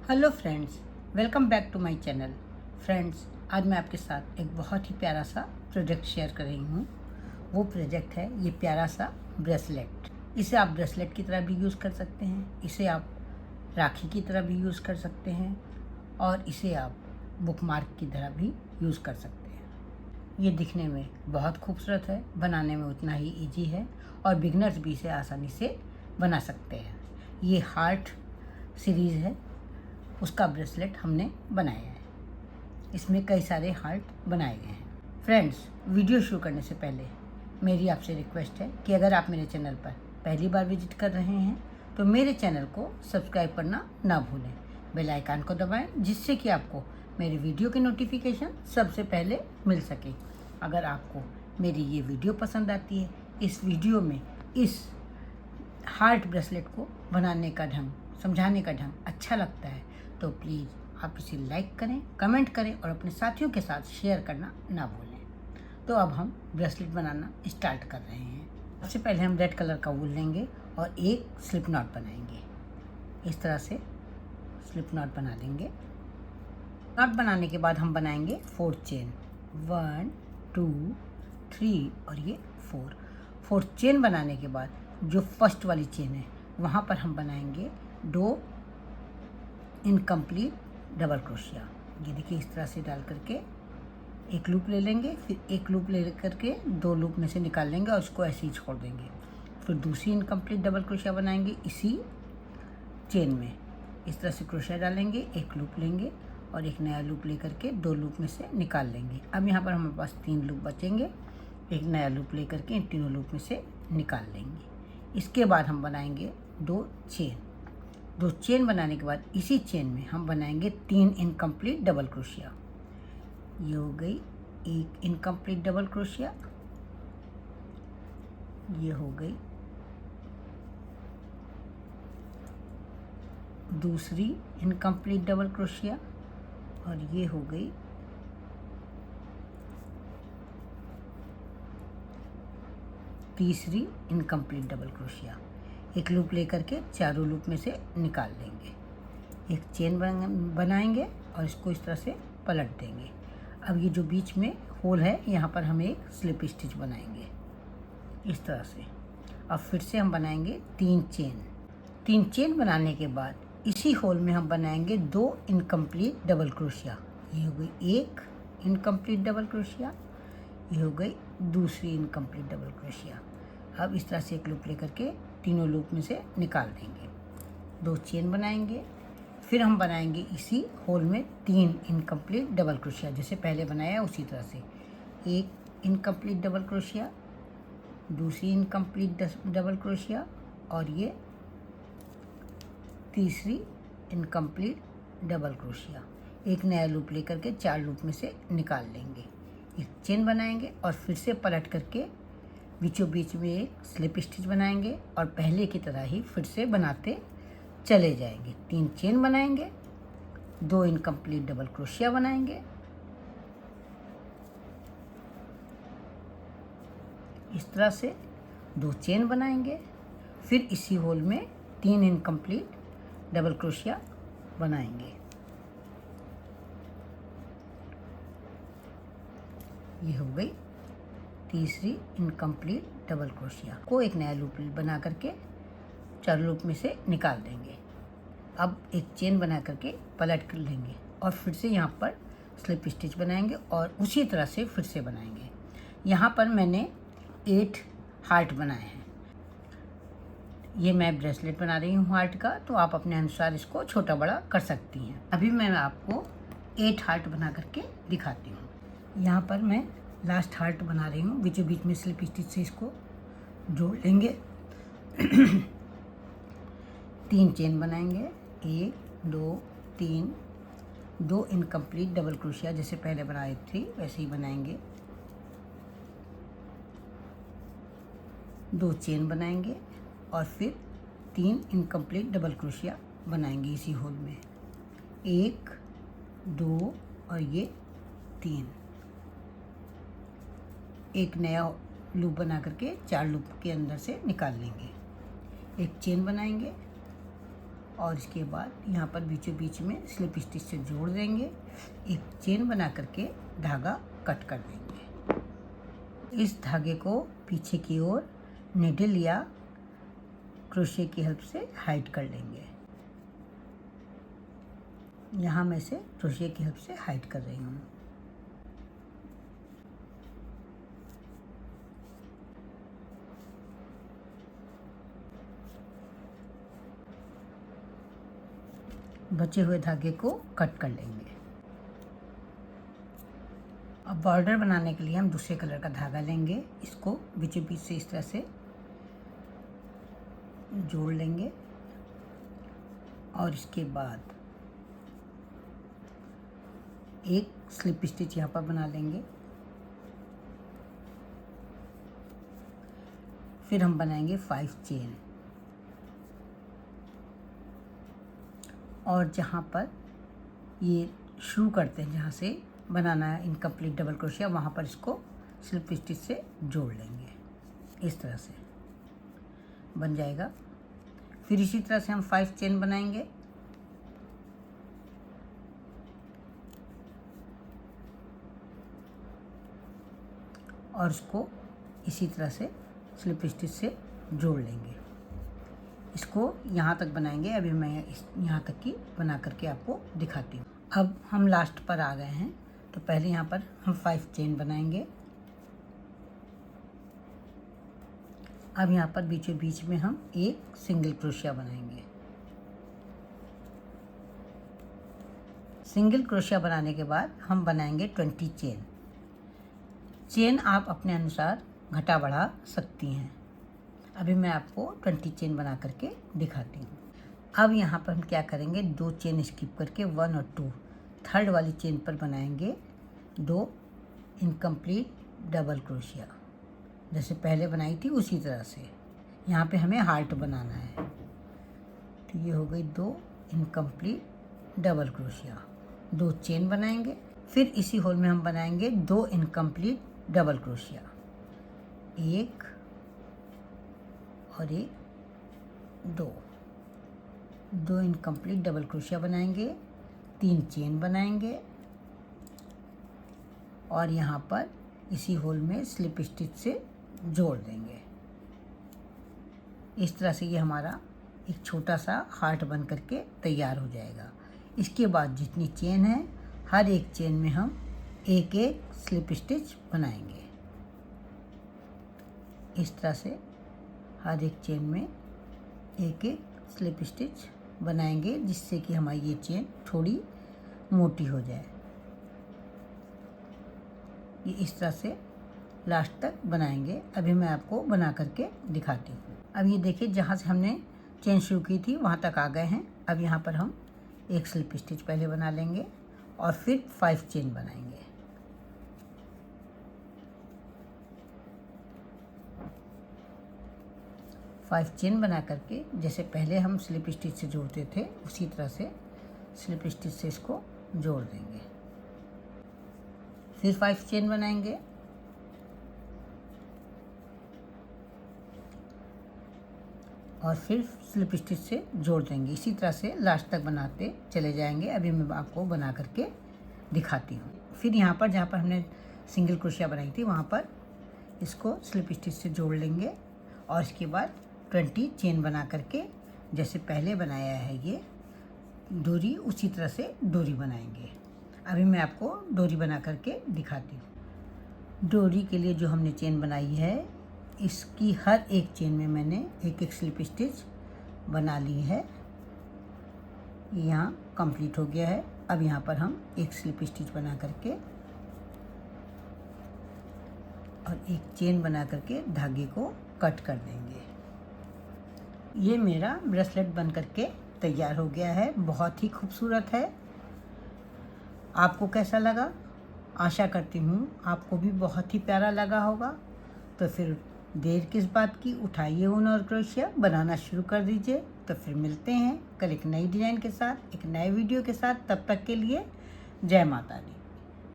Hello friends, welcome back to my channel. Friends, आज मैं आपके साथ एक बहुत ही प्यारा सा प्रोजेक्ट शेयर कर रही हूँ। वो प्रोजेक्ट है ये प्यारा सा ब्रेसलेट। इसे आप ब्रेसलेट की तरह भी यूज़ कर सकते हैं, इसे आप राखी की तरह भी यूज़ कर सकते हैं और इसे आप बुकमार्क की तरह भी यूज़ कर सकते हैं। ये दिखने में बहुत खूबसूरत है, बनाने में उतना ही ईजी है और बिगनर्स भी इसे आसानी से बना सकते हैं। ये हार्ट सीरीज़ है, उसका ब्रेसलेट हमने बनाया है। इसमें कई सारे हार्ट बनाए गए हैं। फ्रेंड्स, वीडियो शुरू करने से पहले मेरी आपसे रिक्वेस्ट है कि अगर आप मेरे चैनल पर पहली बार विजिट कर रहे हैं तो मेरे चैनल को सब्सक्राइब करना ना भूलें। बेल आइकन को दबाएं जिससे कि आपको मेरी वीडियो की नोटिफिकेशन सबसे पहले मिल सके। अगर आपको मेरी ये वीडियो पसंद आती है, इस वीडियो में इस हार्ट ब्रेसलेट को बनाने का ढंग, समझाने का ढंग अच्छा लगता है तो प्लीज़ आप इसे लाइक करें, कमेंट करें और अपने साथियों के साथ शेयर करना ना भूलें। तो अब हम ब्रेसलेट बनाना स्टार्ट कर रहे हैं। सबसे पहले हम रेड कलर का वूल लेंगे और एक स्लिप नॉट बनाएंगे। इस तरह से स्लिप नॉट बना लेंगे। नॉट बनाने के बाद हम बनाएंगे 4 चेन, 1 2 3 और ये 4 चेन बनाने के बाद जो फर्स्ट वाली चेन है वहाँ पर हम बनाएंगे 2 इनकम्प्लीट डबल क्रोशिया। ये देखिए, इस तरह से डाल करके एक लूप ले लेंगे, फिर एक लूप ले करके 2 लूप में से निकाल लेंगे और उसको ऐसे ही छोड़ देंगे। फिर दूसरी इनकम्प्लीट डबल क्रोशिया बनाएंगे इसी चेन में। इस तरह से क्रोशिया डालेंगे, एक लूप लेंगे और एक नया लूप ले करके 2 लूप में से निकाल लेंगे। अब यहाँ पर हमारे पास 3 लूप बचेंगे। एक नया लूप ले करके इन तीनों लूप में से निकाल लेंगे। इसके बाद हम बनाएंगे 2 चेन बनाने के बाद इसी चेन में हम बनाएंगे 3 इनकम्प्लीट डबल क्रोशिया। ये हो गई एक इनकम्प्लीट डबल क्रोशिया, ये हो गई दूसरी इनकम्प्लीट डबल क्रोशिया और ये हो गई तीसरी इनकम्प्लीट डबल क्रोशिया। एक लूप लेकर के चारों लूप में से निकाल लेंगे, एक चेन बनाएंगे और इसको इस तरह से पलट देंगे। अब ये जो बीच में होल है यहाँ पर हम एक स्लिप स्टिच बनाएंगे इस तरह से। अब फिर से हम बनाएंगे 3 चेन बनाने के बाद इसी होल में हम बनाएंगे 2 इनकम्प्लीट डबल क्रोशिया। ये हो गई एक इनकम्प्लीट डबल क्रोशिया, ये हो गई दूसरी इनकम्प्लीट डबल क्रोशिया। अब इस तरह से एक लूप लेकर के तीनों लूप में से निकाल देंगे, 2 चेन बनाएंगे। फिर हम बनाएंगे इसी होल में 3 इनकम्प्लीट डबल क्रोशिया, जैसे पहले बनाया उसी तरह से। एक इनकम्प्लीट डबल क्रोशिया, दूसरी इनकम्प्लीट डबल क्रोशिया और ये तीसरी इनकम्प्लीट डबल क्रोशिया। एक नया लूप लेकर के 4 लूप में से निकाल लेंगे, एक चेन बनाएंगे और फिर से पलट करके बीचों बीच में एक स्लिप स्टिच बनाएंगे और पहले की तरह ही फिर से बनाते चले जाएंगे। 3 चेन बनाएंगे, 2 इनकम्प्लीट डबल क्रोशिया बनाएंगे, इस तरह से 2 चेन बनाएंगे, फिर इसी होल में 3 इनकम्प्लीट डबल क्रोशिया बनाएंगे। ये हो गई तीसरी इनकम्प्लीट डबल क्रोशिया को एक नया लूप बना करके 4 लूप में से निकाल देंगे। अब एक चेन बना करके पलट कर लेंगे और फिर से यहाँ पर स्लिप स्टिच बनाएंगे और उसी तरह से फिर से बनाएंगे। यहाँ पर मैंने 8 हार्ट बनाए हैं। ये मैं ब्रेसलेट बना रही हूँ हार्ट का, तो आप अपने अनुसार इसको छोटा बड़ा कर सकती हैं। अभी मैं आपको 8 हार्ट बना करके दिखाती हूँ। यहाँ पर मैं लास्ट हार्ट बना रही हूँ, बीचों बीच में स्लिप स्टिच से इसको जोड़ लेंगे। 3 चेन बनाएंगे, 1 2 3, 2 इनकम्प्लीट डबल क्रोशिया जैसे पहले बनाई थी वैसे ही बनाएंगे, 2 चेन बनाएंगे और फिर 3 इनकम्प्लीट डबल क्रोशिया बनाएंगे इसी होल में, 1 2 और ये 3। एक नया लूप बना करके 4 लूप के अंदर से निकाल लेंगे, एक चेन बनाएंगे और इसके बाद यहाँ पर बीचों बीच में स्लिप स्टिच से जोड़ देंगे। एक चेन बना करके धागा कट कर देंगे। इस धागे को पीछे की ओर नीडल या क्रोशे की हेल्प से हाइड कर लेंगे। यहाँ मैं इसे क्रोशे की हेल्प से हाइड कर रही हूँ। बचे हुए धागे को कट कर लेंगे। अब बॉर्डर बनाने के लिए हम दूसरे कलर का धागा लेंगे। इसको बीचों बीच से इस तरह से जोड़ लेंगे और इसके बाद एक स्लिप स्टिच यहाँ पर बना लेंगे। फिर हम बनाएंगे 5 चेन और जहाँ पर ये शुरू करते हैं, जहाँ से बनाना है इनकम्प्लीट डबल क्रोशिया, वहाँ पर इसको स्लिप स्टिच से जोड़ लेंगे। इस तरह से बन जाएगा। फिर इसी तरह से हम 5 चेन बनाएंगे। और इसको इसी तरह से स्लिप स्टिच से जोड़ लेंगे। इसको यहाँ तक बनाएंगे। अभी मैं यहाँ तक की बना करके आपको दिखाती हूँ। अब हम लास्ट पर आ गए हैं, तो पहले यहाँ पर हम 5 चेन बनाएंगे। अब यहाँ पर बीचों बीच में हम एक सिंगल क्रोशिया बनाएंगे। सिंगल क्रोशिया बनाने के बाद हम बनाएंगे 20 चेन। चेन आप अपने अनुसार घटा बढ़ा सकती हैं। अभी मैं आपको 20 चेन बना करके दिखाती हूँ। अब यहाँ पर हम क्या करेंगे, 2 चेन स्किप करके 1 और 2 थर्ड वाली चेन पर बनाएंगे 2 इनकम्प्लीट डबल क्रोशिया। जैसे पहले बनाई थी उसी तरह से यहाँ पे हमें हार्ट बनाना है। तो ये हो गई 2 इनकम्प्लीट डबल क्रोशिया। 2 चेन बनाएंगे। फिर इसी होल में हम बनाएंगे 2 इनकम्प्लीट डबल क्रोशिया, 1 और 1, 2 इनकम्प्लीट डबल क्रोशिया बनाएंगे। 3 चेन बनाएंगे और यहाँ पर इसी होल में स्लिप स्टिच से जोड़ देंगे। इस तरह से ये हमारा एक छोटा सा हार्ट बन करके तैयार हो जाएगा। इसके बाद जितनी चेन है, हर एक चेन में हम एक एक स्लिप स्टिच बनाएंगे। इस तरह से हर एक चेन में एक एक स्लिप स्टिच बनाएंगे, जिससे कि हमारी ये चेन थोड़ी मोटी हो जाए। ये इस तरह से लास्ट तक बनाएंगे। अभी मैं आपको बना करके दिखाती हूँ। अब ये देखिए, जहाँ से हमने चेन शुरू की थी वहाँ तक आ गए हैं। अब यहाँ पर हम एक स्लिप स्टिच पहले बना लेंगे और फिर 5 चेन बनाएंगे। फाइव चेन बना करके जैसे पहले हम स्लिप स्टिच से जोड़ते थे उसी तरह से स्लिप स्टिच से इसको जोड़ देंगे। फिर 5 चेन बनाएंगे और फिर स्लिप स्टिच से जोड़ देंगे। इसी तरह से लास्ट तक बनाते चले जाएंगे। अभी मैं आपको बना करके दिखाती हूँ। फिर यहाँ पर जहाँ पर हमने सिंगल क्रोशिया बनाई थी वहाँ पर इसको स्लिप स्टिच से जोड़ लेंगे और इसके बाद 20 चेन बना करके जैसे पहले बनाया है ये डोरी, उसी तरह से डोरी बनाएंगे। अभी मैं आपको डोरी बना करके दिखाती हूँ। डोरी के लिए जो हमने चेन बनाई है, इसकी हर एक चेन में मैंने एक एक स्लिप स्टिच बना ली है। यहाँ कंप्लीट हो गया है। अब यहाँ पर हम एक स्लिप स्टिच बना करके और एक चेन बना करके धागे को कट कर देंगे। ये मेरा ब्रेसलेट बन करके तैयार हो गया है। बहुत ही खूबसूरत है। आपको कैसा लगा? आशा करती हूँ आपको भी बहुत ही प्यारा लगा होगा। तो फिर देर किस बात की, उठाइए ऊन और क्रोशिया, बनाना शुरू कर दीजिए। तो फिर मिलते हैं कल एक नई डिज़ाइन के साथ, एक नए वीडियो के साथ। तब तक के लिए जय माता दी।